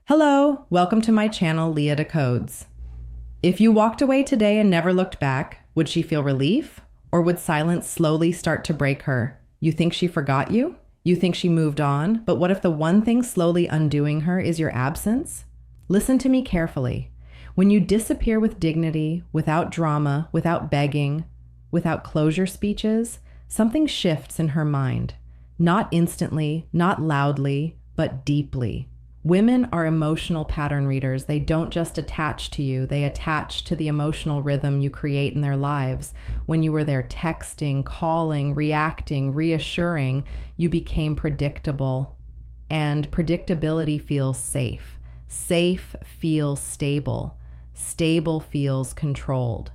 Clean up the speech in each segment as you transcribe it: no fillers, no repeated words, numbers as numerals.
Hello, welcome to my channel, Leah Decodes. If you walked away today and never looked back, would she feel relief? Or would silence slowly start to break her? You think she forgot you? You think she moved on? But what if the one thing slowly undoing her is your absence? Listen to me carefully. When you disappear with dignity, without drama, without begging, without closure speeches, something shifts in her mind. Not instantly, not loudly, but deeply. Women are emotional pattern readers. They don't just attach to you, they attach to the emotional rhythm you create in their lives. When you were there texting, calling, reacting, reassuring, you became predictable. And predictability feels safe. Safe feels stable. Stable feels controlled.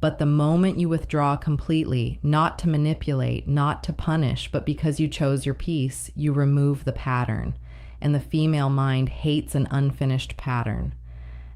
But the moment you withdraw completely, not to manipulate, not to punish, but because you chose your peace, you remove the pattern. And the female mind hates an unfinished pattern.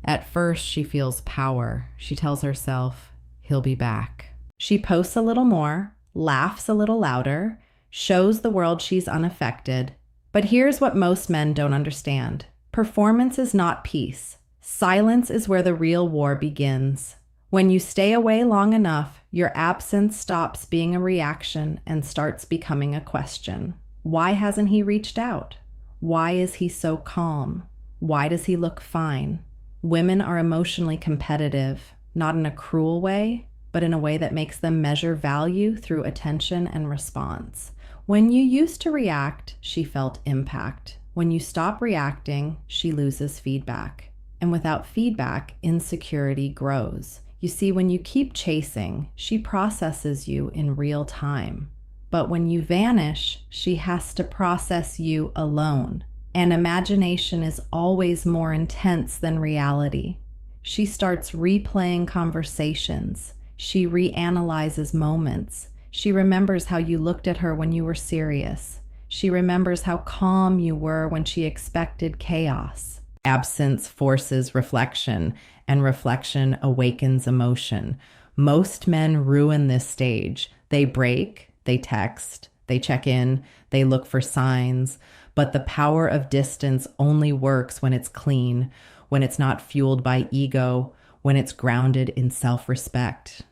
At first, she feels power. She tells herself, he'll be back. She posts a little more, laughs a little louder, shows the world she's unaffected. But here's what most men don't understand. Performance is not peace. Silence is where the real war begins. When you stay away long enough, your absence stops being a reaction and starts becoming a question. Why hasn't he reached out? Why is he so calm? Why does he look fine? Women are emotionally competitive, not in a cruel way, but in a way that makes them measure value through attention and response. When you used to react, she felt impact. When you stop reacting, she loses feedback. And without feedback, insecurity grows. You see, when you keep chasing, she processes you in real time. But when you vanish, she has to process you alone. And imagination is always more intense than reality. She starts replaying conversations. She reanalyzes moments. She remembers how you looked at her when you were serious. She remembers how calm you were when she expected chaos. Absence forces reflection, and reflection awakens emotion. Most men ruin this stage. They break. They text, they check in, they look for signs, but the power of distance only works when it's clean, when it's not fueled by ego, when it's grounded in self-respect.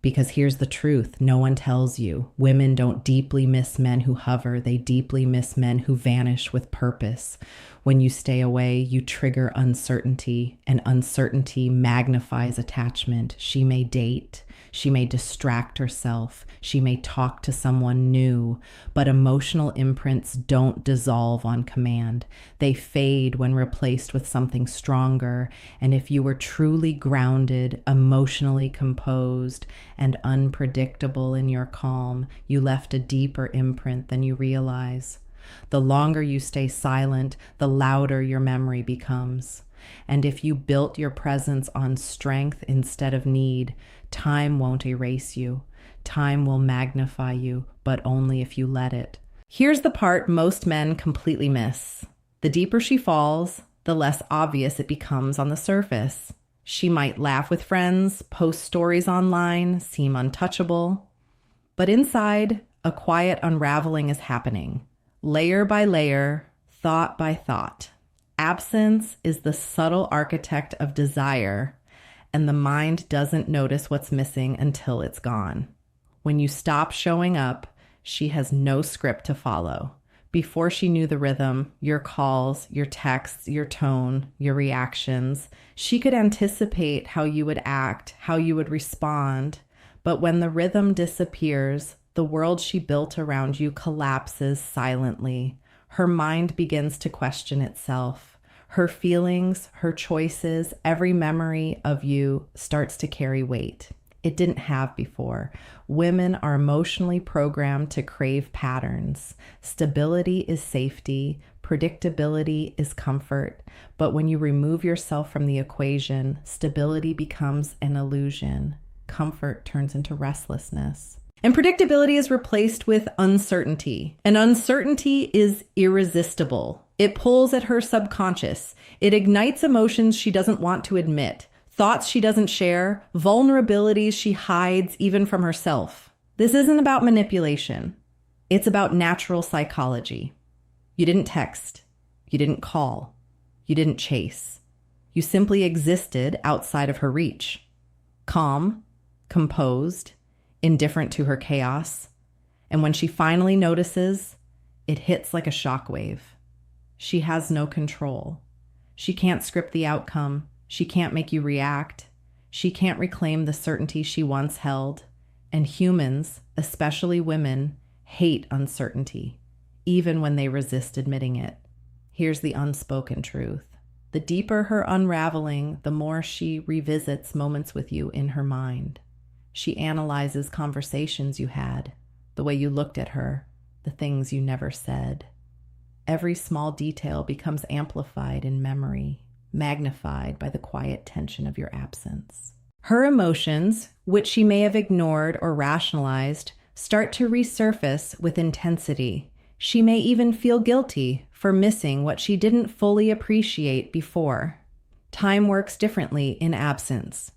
Because here's the truth, no one tells you. Women don't deeply miss men who hover, they deeply miss men who vanish with purpose. When you stay away, you trigger uncertainty, and uncertainty magnifies attachment. She may date, she may distract herself, she may talk to someone new, but emotional imprints don't dissolve on command. They fade when replaced with something stronger, and if you were truly grounded, emotionally composed, and unpredictable in your calm, you left a deeper imprint than you realize. The longer you stay silent, the louder your memory becomes. And if you built your presence on strength instead of need, time won't erase you. Time will magnify you, but only if you let it. Here's the part most men completely miss. The deeper she falls, the less obvious it becomes on the surface. She might laugh with friends, post stories online, seem untouchable. But inside, a quiet unraveling is happening. Layer by layer, thought by thought. Absence is the subtle architect of desire, and the mind doesn't notice what's missing until it's gone. When you stop showing up, she has no script to follow. Before she knew the rhythm, your calls, your texts, your tone, your reactions, she could anticipate how you would act, how you would respond. But when the rhythm disappears, the world she built around you collapses silently. Her mind begins to question itself. Her feelings, her choices, every memory of you starts to carry weight. It didn't have before. Women are emotionally programmed to crave patterns. Stability is safety. Predictability is comfort. But when you remove yourself from the equation, stability becomes an illusion. Comfort turns into restlessness. And predictability is replaced with uncertainty. And uncertainty is irresistible. It pulls at her subconscious. It ignites emotions she doesn't want to admit, thoughts she doesn't share, vulnerabilities she hides even from herself. This isn't about manipulation. It's about natural psychology. You didn't text. You didn't call. You didn't chase. You simply existed outside of her reach. Calm, composed, indifferent to her chaos. And when she finally notices, it hits like a shockwave. She has no control. She can't script the outcome. She can't make you react. She can't reclaim the certainty she once held. And humans, especially women, hate uncertainty, even when they resist admitting it. Here's the unspoken truth. The deeper her unraveling, the more she revisits moments with you in her mind. She analyzes conversations you had, the way you looked at her, the things you never said. Every small detail becomes amplified in memory, magnified by the quiet tension of your absence. Her emotions, which she may have ignored or rationalized, start to resurface with intensity. She may even feel guilty for missing what she didn't fully appreciate before. Time works differently in absence.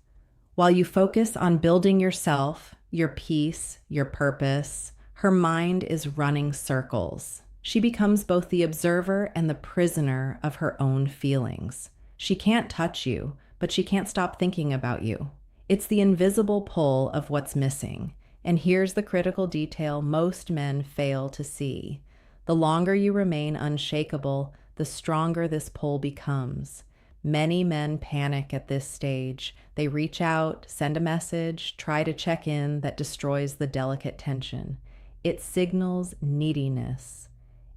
While you focus on building yourself, your peace, your purpose, her mind is running circles. She becomes both the observer and the prisoner of her own feelings. She can't touch you, but she can't stop thinking about you. It's the invisible pull of what's missing. And here's the critical detail most men fail to see. The longer you remain unshakable, the stronger this pull becomes. Many men panic at this stage. They reach out, send a message, try to check in that destroys the delicate tension. It signals neediness.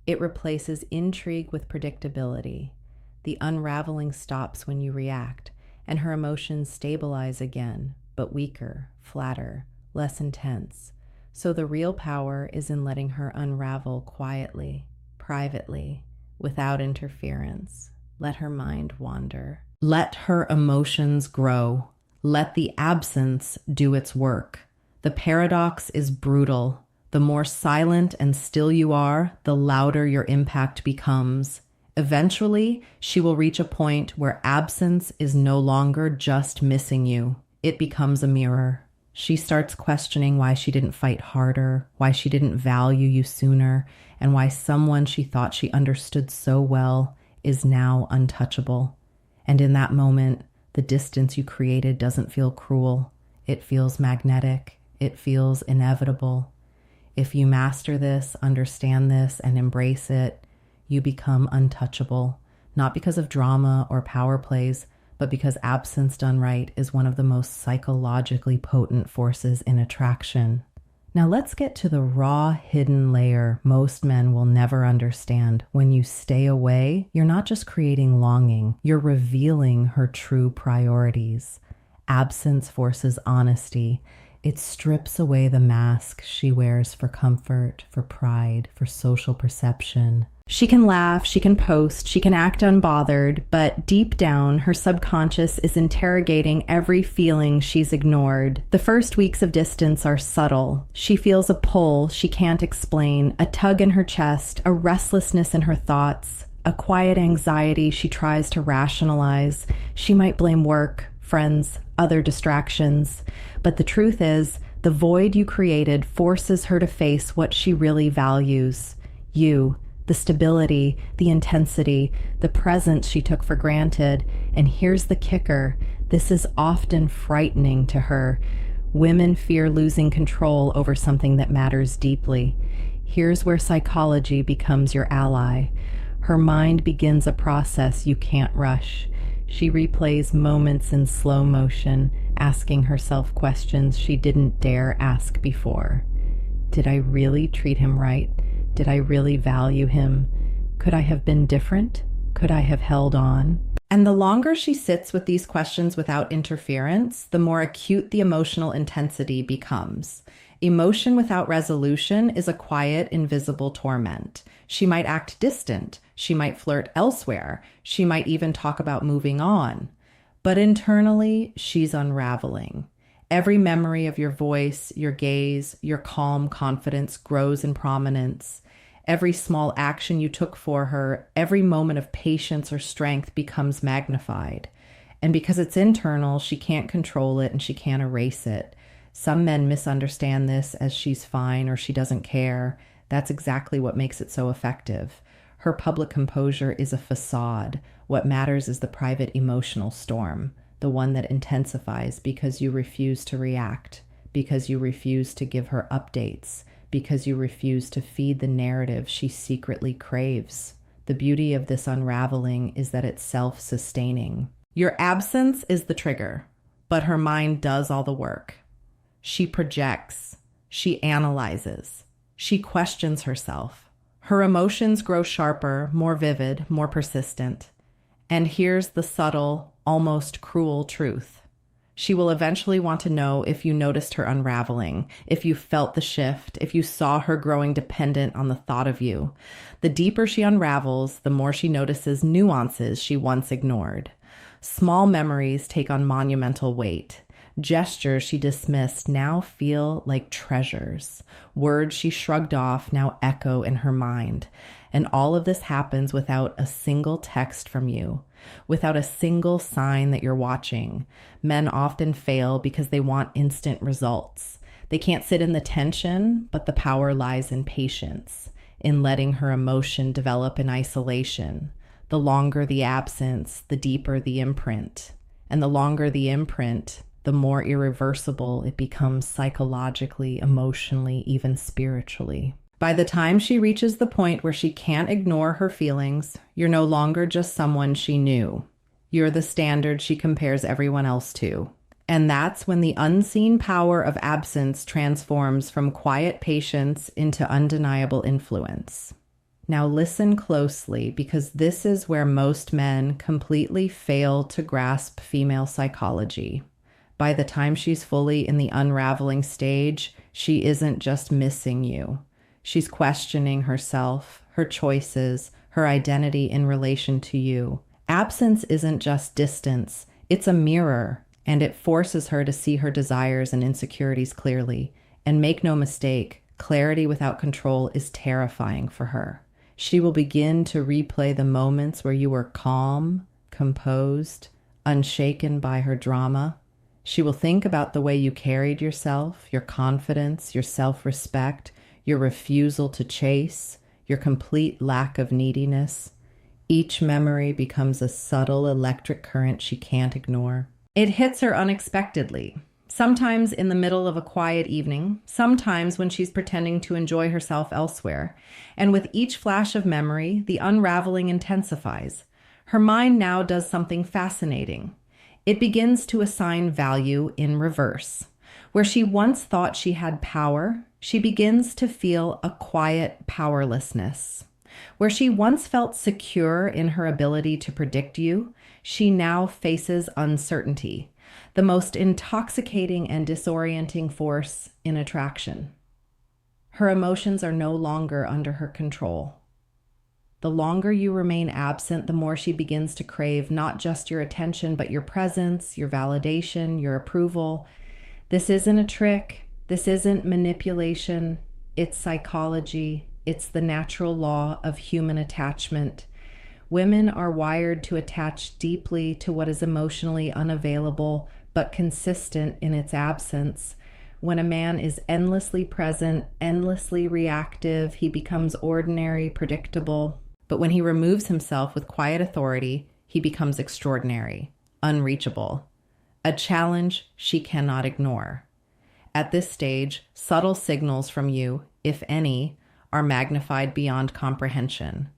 It replaces intrigue with predictability. The unraveling stops when you react, and her emotions stabilize again, but weaker, flatter, less intense. So the real power is in letting her unravel quietly, privately, without interference. Let her mind wander. Let her emotions grow. Let the absence do its work. The paradox is brutal. The more silent and still you are, the louder your impact becomes. Eventually, she will reach a point where absence is no longer just missing you. It becomes a mirror. She starts questioning why she didn't fight harder, why she didn't value you sooner, and why someone she thought she understood so well is now untouchable. And in that moment, the distance you created doesn't feel cruel. It feels magnetic. It feels inevitable. If you master this, understand this, and embrace it, you become untouchable, not because of drama or power plays, but because absence done right is one of the most psychologically potent forces in attraction. Now let's get to the raw, hidden layer most men will never understand. When you stay away, you're not just creating longing, you're revealing her true priorities. Absence forces honesty. It strips away the mask she wears for comfort, for pride, for social perception. She can laugh, she can post, she can act unbothered, but deep down, her subconscious is interrogating every feeling she's ignored. The first weeks of distance are subtle. She feels a pull she can't explain, a tug in her chest, a restlessness in her thoughts, a quiet anxiety she tries to rationalize. She might blame work, friends, other distractions. But the truth is, the void you created forces her to face what she really values. You. The stability, the intensity, the presence she took for granted. And here's the kicker. This is often frightening to her. Women fear losing control over something that matters deeply. Here's where psychology becomes your ally. Her mind begins a process you can't rush. She replays moments in slow motion, asking herself questions she didn't dare ask before. Did I really treat him right? Did I really value him? Could I have been different? Could I have held on? And the longer she sits with these questions without interference, the more acute the emotional intensity becomes. Emotion without resolution is a quiet, invisible torment. She might act distant. She might flirt elsewhere. She might even talk about moving on. But internally, she's unraveling. Every memory of your voice, your gaze, your calm confidence grows in prominence. Every small action you took for her, every moment of patience or strength becomes magnified. And because it's internal, she can't control it and she can't erase it. Some men misunderstand this as she's fine or she doesn't care. That's exactly what makes it so effective. Her public composure is a facade. What matters is the private emotional storm, the one that intensifies because you refuse to react, because you refuse to give her updates, because you refuse to feed the narrative she secretly craves. The beauty of this unraveling is that it's self-sustaining. Your absence is the trigger, but her mind does all the work. She projects, she analyzes, she questions herself. Her emotions grow sharper, more vivid, more persistent. And here's the subtle, almost cruel truth. She will eventually want to know if you noticed her unraveling, if you felt the shift, if you saw her growing dependent on the thought of you. The deeper she unravels, the more she notices nuances she once ignored. Small memories take on monumental weight. Gestures she dismissed now feel like treasures. Words she shrugged off now echo in her mind. And all of this happens without a single text from you, without a single sign that you're watching. Men often fail because they want instant results. They can't sit in the tension, but the power lies in patience, in letting her emotion develop in isolation. The longer the absence, the deeper the imprint. And the longer the imprint, the more irreversible it becomes psychologically, emotionally, even spiritually. By the time she reaches the point where she can't ignore her feelings, you're no longer just someone she knew. You're the standard she compares everyone else to. And that's when the unseen power of absence transforms from quiet patience into undeniable influence. Now listen closely, because this is where most men completely fail to grasp female psychology. By the time she's fully in the unraveling stage, she isn't just missing you. She's questioning herself, her choices, her identity in relation to you. Absence isn't just distance, it's a mirror, and it forces her to see her desires and insecurities clearly. And make no mistake, clarity without control is terrifying for her. She will begin to replay the moments where you were calm, composed, unshaken by her drama. She will think about the way you carried yourself, your confidence, your self-respect, your refusal to chase, your complete lack of neediness. Each memory becomes a subtle electric current she can't ignore. It hits her unexpectedly, sometimes in the middle of a quiet evening, sometimes when she's pretending to enjoy herself elsewhere. And with each flash of memory, the unraveling intensifies. Her mind now does something fascinating. It begins to assign value in reverse. Where she once thought she had power, she begins to feel a quiet powerlessness. Where she once felt secure in her ability to predict you, she now faces uncertainty, the most intoxicating and disorienting force in attraction. Her emotions are no longer under her control. The longer you remain absent, the more she begins to crave not just your attention, but your presence, your validation, your approval. This isn't a trick. This isn't manipulation. It's psychology. It's the natural law of human attachment. Women are wired to attach deeply to what is emotionally unavailable, but consistent in its absence. When a man is endlessly present, endlessly reactive, he becomes ordinary, predictable. But when he removes himself with quiet authority, he becomes extraordinary, unreachable, a challenge she cannot ignore. At this stage, subtle signals from you, if any, are magnified beyond comprehension.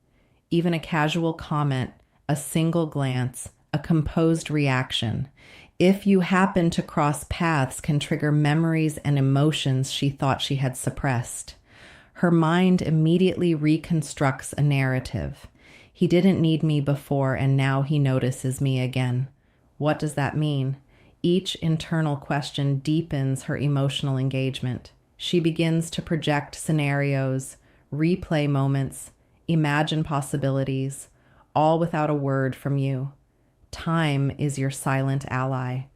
Even a casual comment, a single glance, a composed reaction, if you happen to cross paths, can trigger memories and emotions she thought she had suppressed. Her mind immediately reconstructs a narrative. He didn't need me before, and now he notices me again. What does that mean? Each internal question deepens her emotional engagement. She begins to project scenarios, replay moments, imagine possibilities, all without a word from you. Time is your silent ally.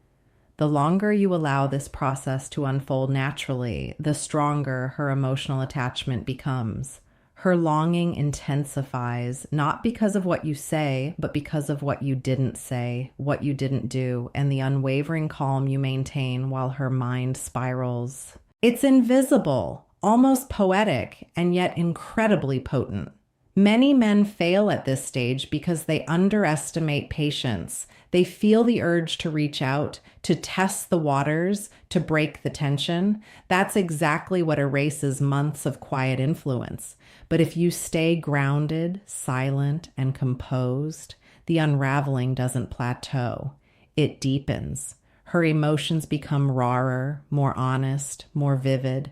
The longer you allow this process to unfold naturally, the stronger her emotional attachment becomes. Her longing intensifies, not because of what you say, but because of what you didn't say, what you didn't do, and the unwavering calm you maintain while her mind spirals. It's invisible, almost poetic, and yet incredibly potent. Many men fail at this stage because they underestimate patience. They feel the urge to reach out, to test the waters, to break the tension. That's exactly what erases months of quiet influence. But if you stay grounded, silent, and composed, the unraveling doesn't plateau. It deepens. Her emotions become rawer, more honest, more vivid.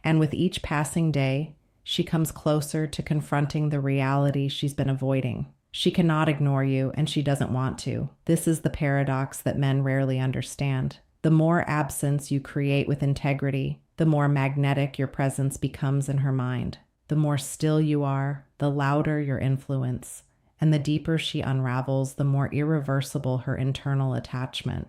And with each passing day, she comes closer to confronting the reality she's been avoiding. She cannot ignore you, and she doesn't want to. This is the paradox that men rarely understand. The more absence you create with integrity, the more magnetic your presence becomes in her mind. The more still you are, the louder your influence. And the deeper she unravels, the more irreversible her internal attachment.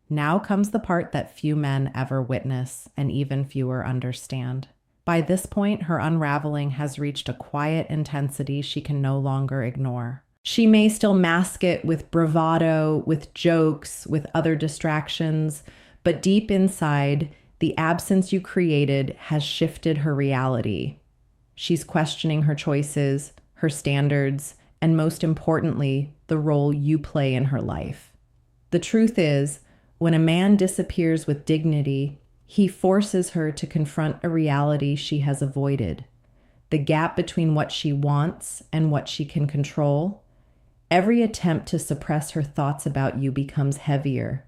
Now comes the part that few men ever witness, and even fewer understand. By this point, her unraveling has reached a quiet intensity she can no longer ignore. She may still mask it with bravado, with jokes, with other distractions, but deep inside, the absence you created has shifted her reality. She's questioning her choices, her standards, and most importantly, the role you play in her life. The truth is, when a man disappears with dignity, he forces her to confront a reality she has avoided. The gap between what she wants and what she can control. Every attempt to suppress her thoughts about you becomes heavier.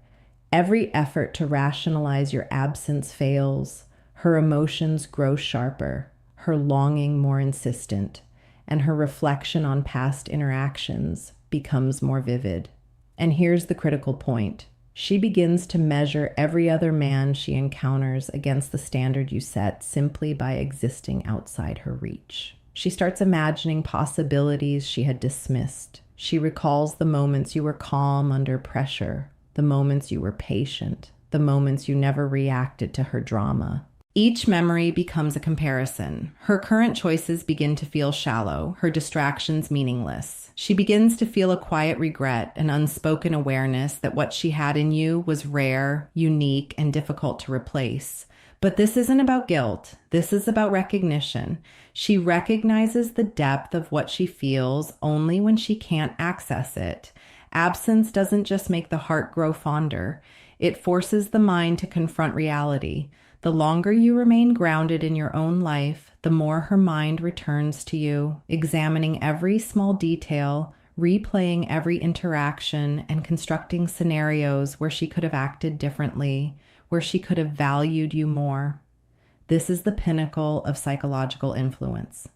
Every effort to rationalize your absence fails. Her emotions grow sharper, her longing more insistent, and her reflection on past interactions becomes more vivid. And here's the critical point. She begins to measure every other man she encounters against the standard you set simply by existing outside her reach. She starts imagining possibilities she had dismissed. She recalls the moments you were calm under pressure, the moments you were patient, the moments you never reacted to her drama. Each memory becomes a comparison. Her current choices begin to feel shallow, her distractions meaningless. She begins to feel a quiet regret, an unspoken awareness that what she had in you was rare, unique, and difficult to replace. But this isn't about guilt. This is about recognition. She recognizes the depth of what she feels only when she can't access it. Absence doesn't just make the heart grow fonder. It forces the mind to confront reality. The longer you remain grounded in your own life, the more her mind returns to you, examining every small detail, replaying every interaction, and constructing scenarios where she could have acted differently, where she could have valued you more. This is the pinnacle of psychological influence.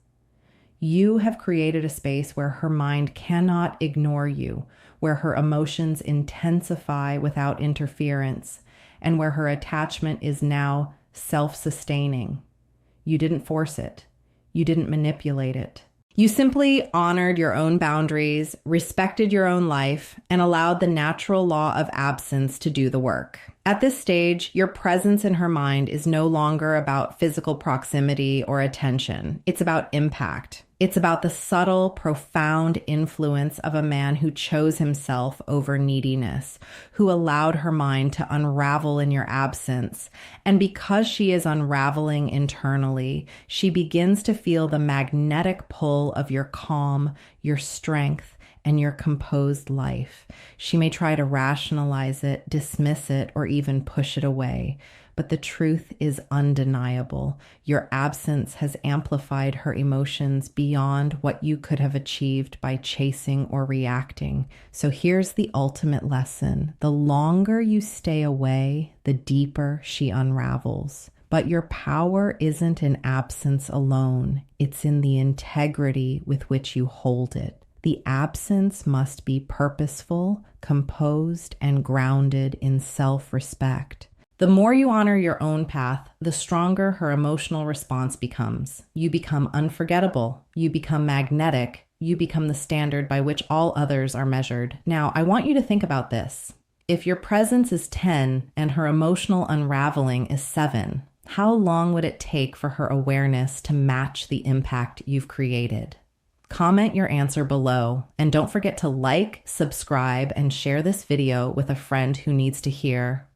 You have created a space where her mind cannot ignore you, where her emotions intensify without interference, and where her attachment is now self-sustaining. You didn't force it. You didn't manipulate it. You simply honored your own boundaries, respected your own life, and allowed the natural law of absence to do the work. At this stage, your presence in her mind is no longer about physical proximity or attention. It's about impact. It's about the subtle, profound influence of a man who chose himself over neediness, who allowed her mind to unravel in your absence. And because she is unraveling internally, she begins to feel the magnetic pull of your calm, your strength, and your composed life. She may try to rationalize it, dismiss it, or even push it away. But the truth is undeniable. Your absence has amplified her emotions beyond what you could have achieved by chasing or reacting. So here's the ultimate lesson. The longer you stay away, the deeper she unravels. But your power isn't in absence alone. It's in the integrity with which you hold it. The absence must be purposeful, composed, and grounded in self-respect. The more you honor your own path, the stronger her emotional response becomes. You become unforgettable. You become magnetic. You become the standard by which all others are measured. Now, I want you to think about this. If your presence is 10 and her emotional unraveling is 7, how long would it take for her awareness to match the impact you've created? Comment your answer below, and don't forget to like, subscribe, and share this video with a friend who needs to hear